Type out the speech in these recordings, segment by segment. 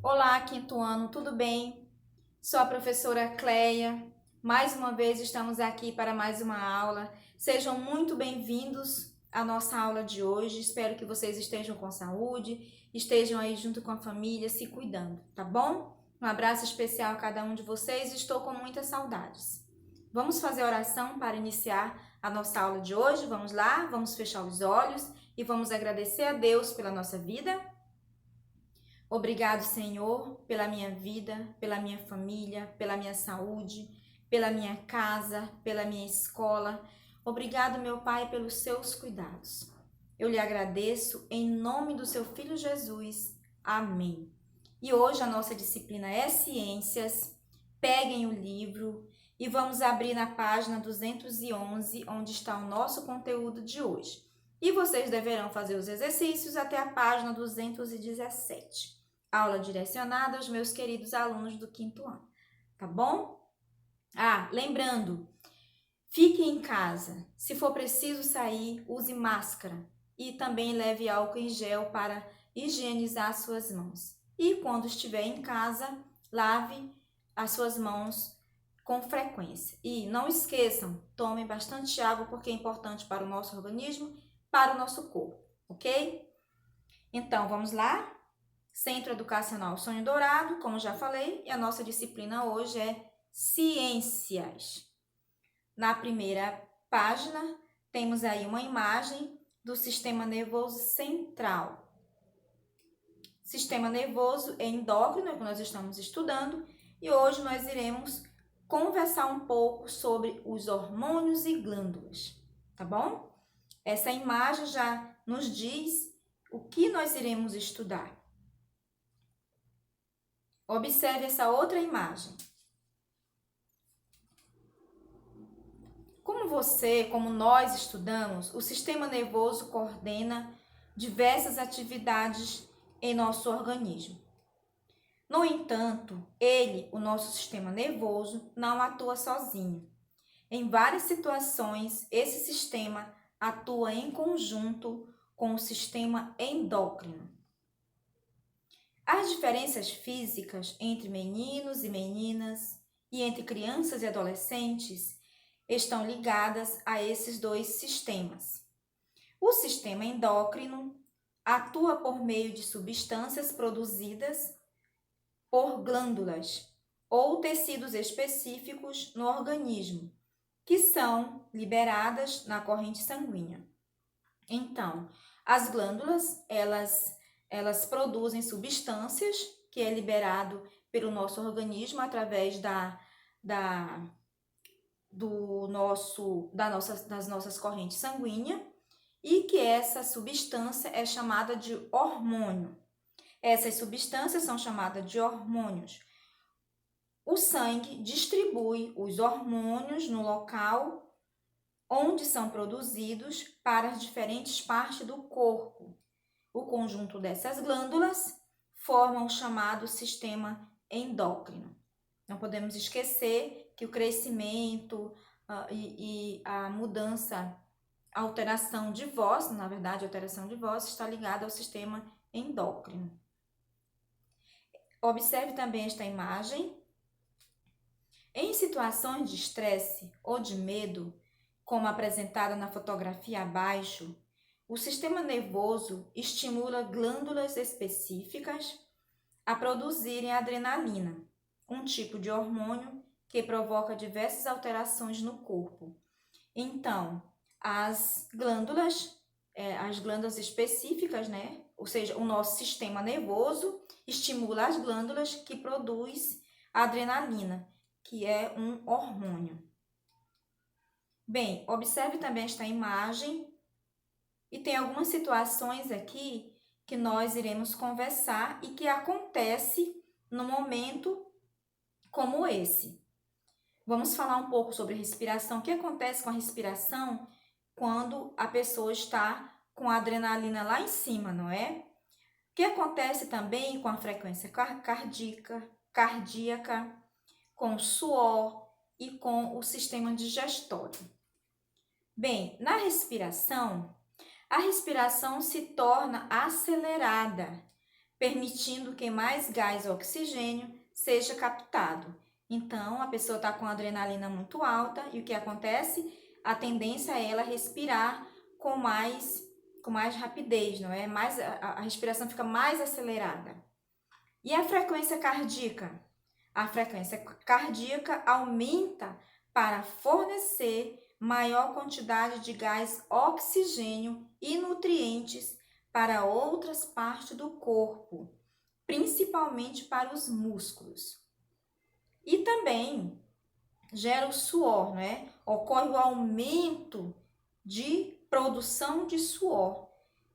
Olá, quinto ano, tudo bem? Sou a professora Cleia. Mais uma vez estamos aqui para mais uma aula. Sejam muito bem-vindos à nossa aula de hoje. Espero que vocês estejam com saúde, estejam aí junto com a família, se cuidando, tá bom? Um abraço especial a cada um de vocês. Estou com muitas saudades. Vamos fazer oração para iniciar a nossa aula de hoje? Vamos lá? Vamos fechar os olhos e vamos agradecer a Deus pela nossa vida? Obrigado, Senhor, pela minha vida, pela minha família, pela minha saúde, pela minha casa, pela minha escola. Obrigado, meu Pai, pelos seus cuidados. Eu lhe agradeço em nome do seu Filho Jesus. Amém. E hoje a nossa disciplina é Ciências. Peguem o livro e vamos abrir na página 211, onde está o nosso conteúdo de hoje. E vocês deverão fazer os exercícios até a página 217. Aula direcionada aos meus queridos alunos do quinto ano, tá bom? Lembrando, fique em casa. Se for preciso sair, use máscara e também leve álcool em gel para higienizar suas mãos. E quando estiver em casa, lave as suas mãos com frequência. E não esqueçam, tomem bastante água porque é importante para o nosso organismo, para o nosso corpo, ok? Então, vamos lá? Centro Educacional Sonho Dourado, como já falei, e a nossa disciplina hoje é Ciências. Na primeira página, temos aí uma imagem do sistema nervoso central. Sistema nervoso endócrino, que nós estamos estudando, e hoje nós iremos conversar um pouco sobre os hormônios e glândulas, tá bom? Essa imagem já nos diz o que nós iremos estudar. Observe essa outra imagem. Como nós estudamos, o sistema nervoso coordena diversas atividades em nosso organismo. No entanto, o nosso sistema nervoso, não atua sozinho. Em várias situações, esse sistema atua em conjunto com o sistema endócrino. As diferenças físicas entre meninos e meninas e entre crianças e adolescentes estão ligadas a esses dois sistemas. O sistema endócrino atua por meio de substâncias produzidas por glândulas ou tecidos específicos no organismo, que são liberadas na corrente sanguínea. Então, as glândulas, elas produzem substâncias que é liberado pelo nosso organismo através das nossas correntes sanguíneas e que essa substância é chamada de hormônio. Essas substâncias são chamadas de hormônios. O sangue distribui os hormônios no local onde são produzidos para as diferentes partes do corpo. O conjunto dessas glândulas forma o chamado sistema endócrino. Não podemos esquecer que o crescimento e a mudança, a alteração de voz, na verdade, a alteração de voz está ligada ao sistema endócrino. Observe também esta imagem. Em situações de estresse ou de medo, como apresentada na fotografia abaixo, o sistema nervoso estimula glândulas específicas a produzirem adrenalina, um tipo de hormônio que provoca diversas alterações no corpo. Então, as glândulas específicas, né? Ou seja, o nosso sistema nervoso estimula as glândulas que produzem adrenalina, que é um hormônio. Bem, observe também esta imagem e tem algumas situações aqui que nós iremos conversar e que acontece no momento como esse. Vamos falar um pouco sobre respiração. O que acontece com a respiração quando a pessoa está com a adrenalina lá em cima, não é? O que acontece também com a frequência cardíaca, com o suor e com o sistema digestório. Bem, na respiração, a respiração se torna acelerada permitindo que mais gás e oxigênio seja captado. Então, a pessoa está com a adrenalina muito alta e o que acontece? A tendência é ela respirar com mais rapidez, não é? A respiração fica mais acelerada. E a frequência cardíaca? A frequência cardíaca aumenta para fornecer maior quantidade de gás, oxigênio e nutrientes para outras partes do corpo, principalmente para os músculos. E também gera o suor, né? Ocorre o aumento de produção de suor,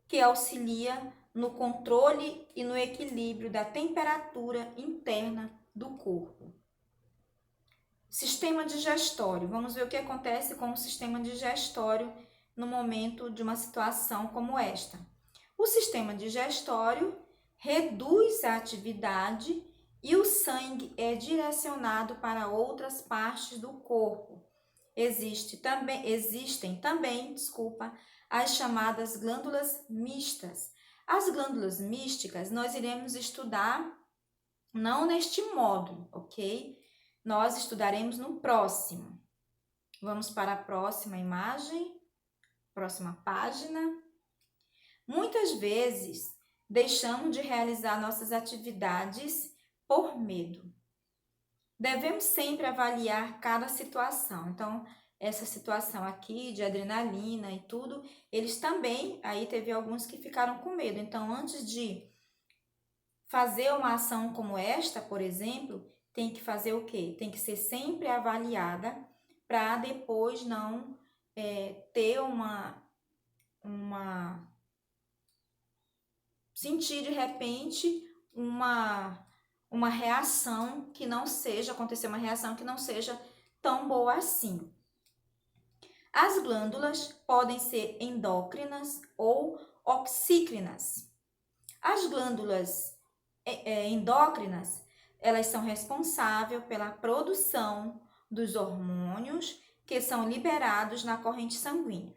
que auxilia no controle e no equilíbrio da temperatura interna do corpo. Sistema digestório. Vamos ver o que acontece com o sistema digestório no momento de uma situação como esta. O sistema digestório reduz a atividade e o sangue é direcionado para outras partes do corpo. Existem também, as chamadas glândulas mistas. As glândulas místicas nós iremos estudar não neste módulo, ok? Nós estudaremos no próximo. Vamos para a próxima imagem, próxima página. Muitas vezes deixamos de realizar nossas atividades por medo. Devemos sempre avaliar cada situação. Então, essa situação aqui de adrenalina e tudo, eles também, aí teve alguns que ficaram com medo. Então, antes de fazer uma ação como esta, por exemplo, tem que fazer o quê? Tem que ser sempre avaliada para depois não ter sentir de repente uma reação que não seja, acontecer uma reação que não seja tão boa assim. As glândulas podem ser endócrinas ou oxícrinas. As glândulas endócrinas, elas são responsáveis pela produção dos hormônios que são liberados na corrente sanguínea.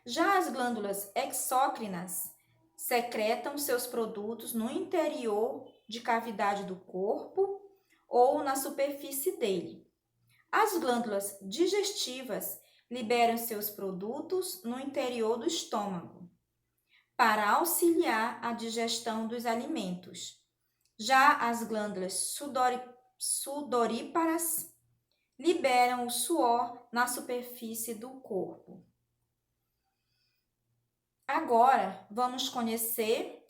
Já as glândulas exócrinas secretam seus produtos no interior de cavidade do corpo ou na superfície dele. As glândulas digestivas liberam seus produtos no interior do estômago para auxiliar a digestão dos alimentos. Já as glândulas sudoríparas liberam o suor na superfície do corpo. Agora, vamos conhecer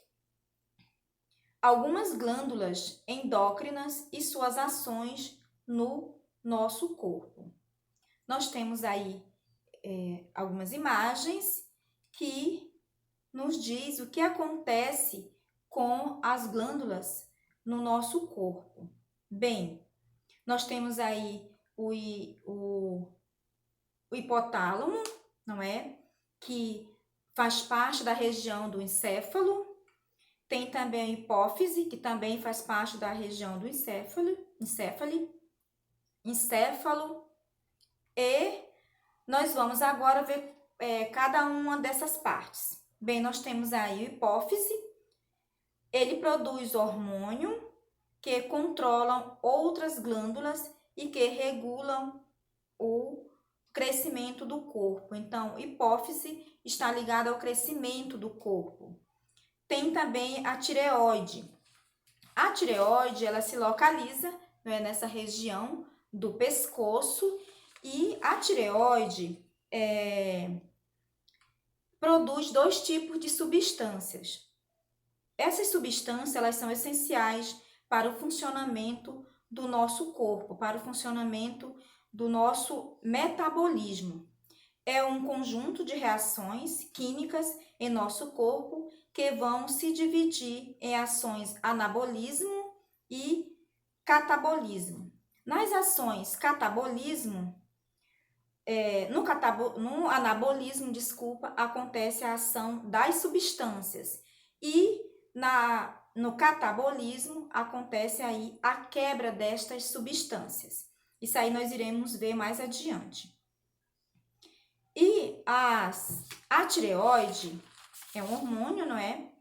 algumas glândulas endócrinas e suas ações no nosso corpo. Nós temos aí algumas imagens que nos diz o que acontece com as glândulas no nosso corpo. Bem, nós temos aí o hipotálamo, não é? Que faz parte da região do encéfalo. Tem também a hipófise, que também faz parte da região do encéfalo. E nós vamos agora ver cada uma dessas partes. Bem, nós temos aí a hipófise. Ele produz hormônio que controlam outras glândulas e que regulam o crescimento do corpo. Então, hipófise está ligada ao crescimento do corpo. Tem também a tireoide. A tireoide, ela se localiza, né, nessa região do pescoço e a tireoide produz 2 tipos de substâncias. Essas substâncias, elas são essenciais para o funcionamento do nosso corpo, para o funcionamento do nosso metabolismo. É um conjunto de reações químicas em nosso corpo que vão se dividir em ações anabolismo e catabolismo. Nas ações catabolismo, no anabolismo, acontece a ação das substâncias e no catabolismo acontece aí a quebra destas substâncias. Isso aí nós iremos ver mais adiante. E a tireoide é um hormônio, não é?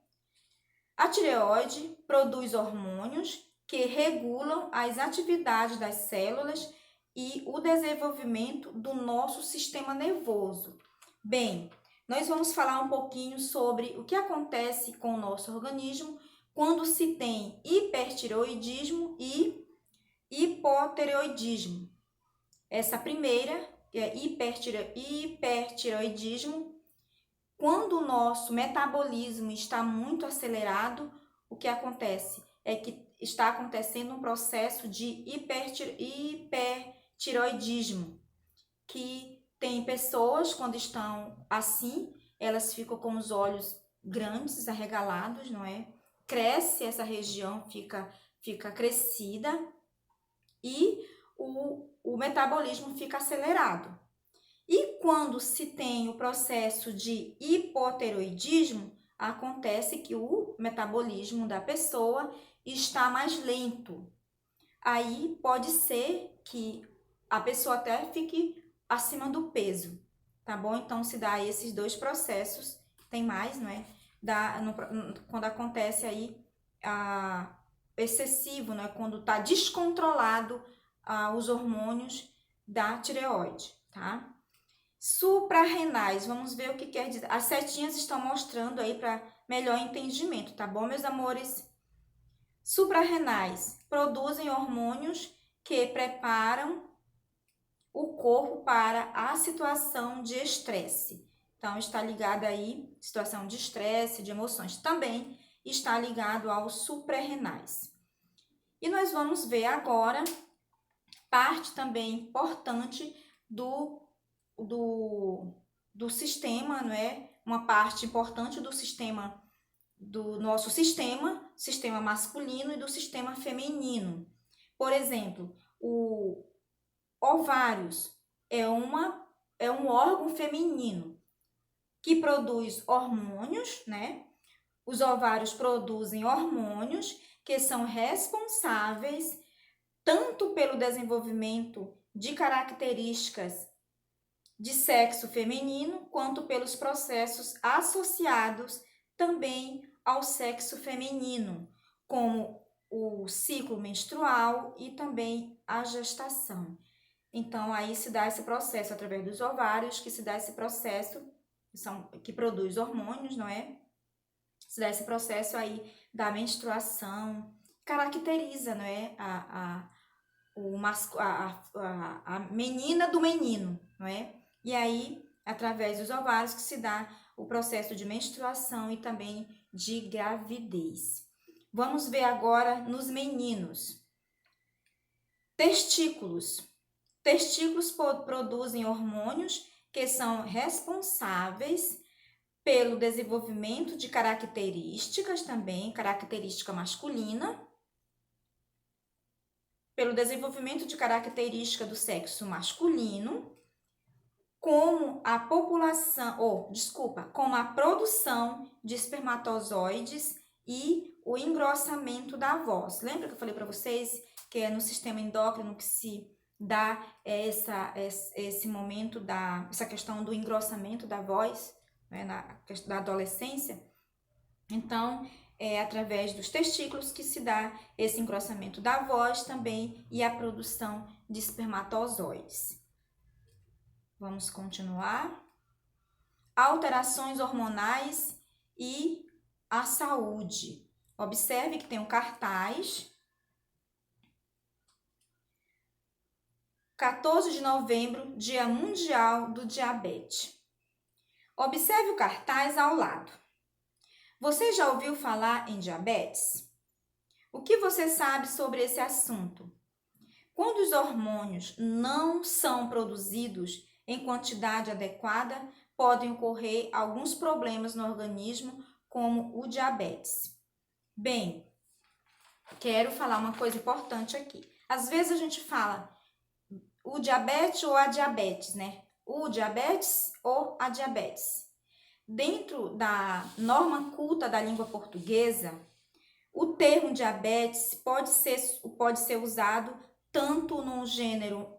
A tireoide produz hormônios que regulam as atividades das células e o desenvolvimento do nosso sistema nervoso. Bem, nós vamos falar um pouquinho sobre o que acontece com o nosso organismo quando se tem hipertireoidismo e hipotireoidismo. Essa primeira, que é hipertireoidismo, quando o nosso metabolismo está muito acelerado, o que acontece é que está acontecendo um processo de hipertireoidismo, que tem pessoas, quando estão assim, elas ficam com os olhos grandes, arregalados, não é? Cresce essa região, fica crescida e o metabolismo fica acelerado. E quando se tem o processo de hipotireoidismo, acontece que o metabolismo da pessoa está mais lento. Aí pode ser que a pessoa até fique acima do peso, tá bom? Então, se dá esses dois processos, tem mais, não é? Quando acontece aí excessivo, né? Quando está descontrolado os hormônios da tireoide, tá? Suprarrenais, vamos ver o que quer dizer. As setinhas estão mostrando aí para melhor entendimento, tá bom, meus amores? Suprarrenais produzem hormônios que preparam o corpo para a situação de estresse. Então, está ligado aí, situação de estresse, de emoções. Também está ligado aos suprarrenais. E nós vamos ver agora parte também importante do sistema, não é? Uma parte importante do sistema, do nosso sistema masculino e do sistema feminino. Por exemplo, o ovários é um órgão feminino que produz hormônios, né? Os ovários produzem hormônios que são responsáveis tanto pelo desenvolvimento de características de sexo feminino, quanto pelos processos associados também ao sexo feminino, como o ciclo menstrual e também a gestação. Então, aí se dá esse processo através dos ovários, que se dá esse processo, que produz hormônios, não é? Se dá esse processo aí da menstruação, caracteriza, não é? A menina do menino, não é? E aí, através dos ovários, que se dá o processo de menstruação e também de gravidez. Vamos ver agora nos meninos. Testículos. Testículos produzem hormônios que são responsáveis pelo desenvolvimento de características também, característica masculina, pelo desenvolvimento de característica do sexo masculino, como a produção de espermatozoides e o engrossamento da voz. Lembra que eu falei para vocês que é no sistema endócrino que se dá esse momento essa questão do engrossamento da voz, né, da adolescência? Então, é através dos testículos que se dá esse engrossamento da voz também e a produção de espermatozoides. Vamos continuar. Alterações hormonais e a saúde. Observe que tem um cartaz. 14 de novembro, Dia Mundial do Diabetes. Observe o cartaz ao lado. Você já ouviu falar em diabetes? O que você sabe sobre esse assunto? Quando os hormônios não são produzidos em quantidade adequada, podem ocorrer alguns problemas no organismo, como o diabetes. Bem, quero falar uma coisa importante aqui. Às vezes a gente fala o diabetes ou a diabetes, né? O diabetes ou a diabetes. Dentro da norma culta da língua portuguesa, o termo diabetes pode ser usado tanto no gênero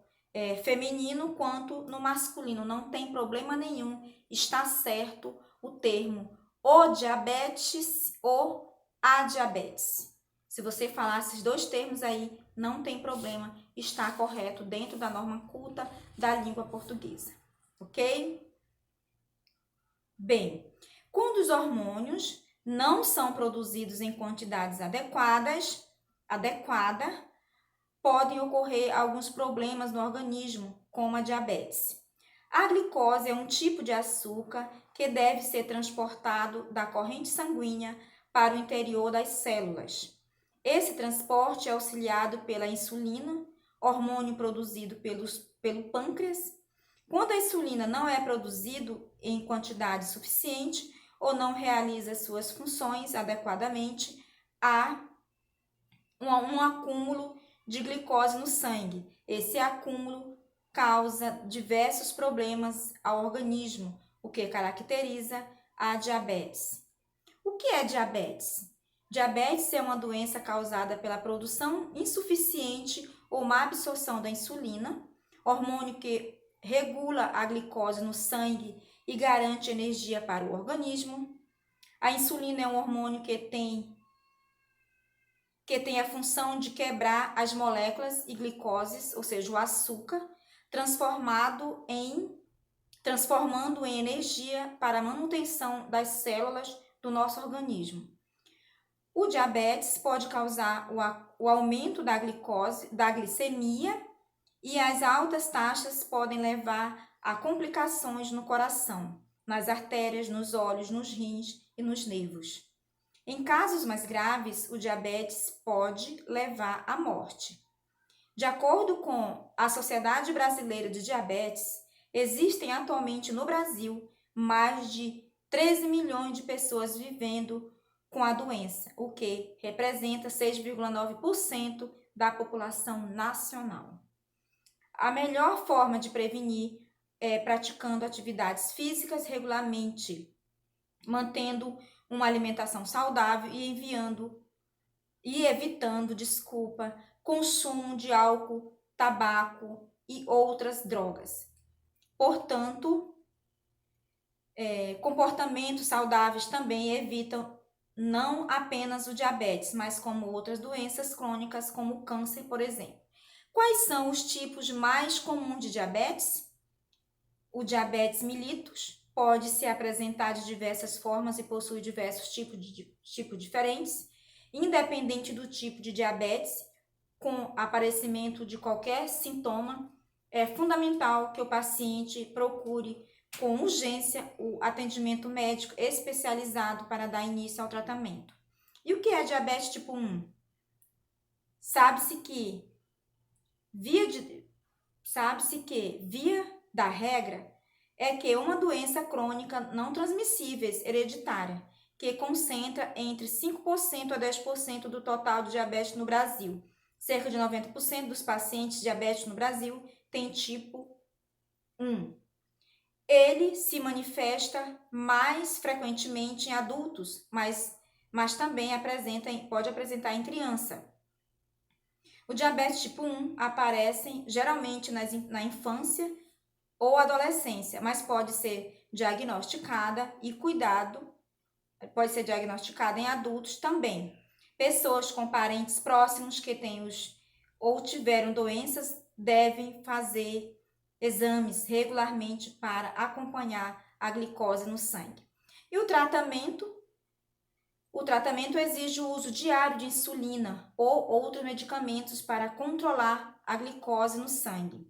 feminino quanto no masculino. Não tem problema nenhum, está certo o termo ou diabetes ou a diabetes. Se você falar esses dois termos aí, não tem problema, está correto dentro da norma culta da língua portuguesa, ok? Bem, quando os hormônios não são produzidos em quantidades adequada, podem ocorrer alguns problemas no organismo, como a diabetes. A glicose é um tipo de açúcar que deve ser transportado da corrente sanguínea para o interior das células. Esse transporte é auxiliado pela insulina, hormônio produzido pelo pâncreas. Quando a insulina não é produzida em quantidade suficiente ou não realiza suas funções adequadamente, há um acúmulo de glicose no sangue. Esse acúmulo causa diversos problemas ao organismo, o que caracteriza a diabetes. O que é diabetes? Diabetes é uma doença causada pela produção insuficiente ou má absorção da insulina, hormônio que regula a glicose no sangue e garante energia para o organismo. A insulina é um hormônio que tem a função de quebrar as moléculas e glicoses, ou seja, o açúcar, transformando em energia para a manutenção das células do nosso organismo. O diabetes pode causar o aumento da glicose, da glicemia, e as altas taxas podem levar a complicações no coração, nas artérias, nos olhos, nos rins e nos nervos. Em casos mais graves, o diabetes pode levar à morte. De acordo com a Sociedade Brasileira de Diabetes, existem atualmente no Brasil mais de 13 milhões de pessoas vivendo com a doença, o que representa 6,9% da população nacional. A melhor forma de prevenir é praticando atividades físicas regularmente, mantendo uma alimentação saudável e evitando, consumo de álcool, tabaco e outras drogas. Portanto, comportamentos saudáveis também evitam não apenas o diabetes, mas como outras doenças crônicas, como o câncer, por exemplo. Quais são os tipos mais comuns de diabetes? O diabetes mellitus pode se apresentar de diversas formas e possui diversos tipos diferentes. Independente do tipo de diabetes, com aparecimento de qualquer sintoma, é fundamental que o paciente procure com urgência o atendimento médico especializado para dar início ao tratamento. E o que é diabetes tipo 1? Sabe-se que, via da regra, é que uma doença crônica não transmissível hereditária, que concentra entre 5% a 10% do total de diabetes no Brasil. Cerca de 90% dos pacientes diabéticos no Brasil têm tipo 1. Ele se manifesta mais frequentemente em adultos, mas também pode apresentar em criança. O diabetes tipo 1 aparece geralmente na infância ou adolescência, mas pode ser diagnosticada pode ser diagnosticada em adultos também. Pessoas com parentes próximos que ou tiveram doenças devem fazer exames regularmente para acompanhar a glicose no sangue. E o tratamento exige o uso diário de insulina ou outros medicamentos para controlar a glicose no sangue.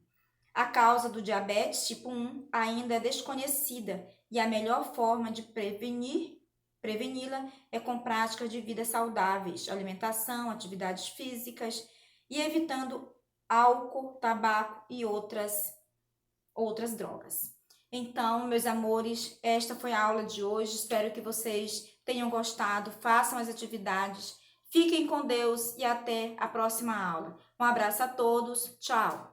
A causa do diabetes tipo 1 ainda é desconhecida e a melhor forma de preveni-la é com práticas de vida saudáveis, alimentação, atividades físicas e evitando álcool, tabaco e outras drogas. Então, meus amores, esta foi a aula de hoje. Espero que vocês tenham gostado. Façam as atividades. Fiquem com Deus e até a próxima aula. Um abraço a todos. Tchau!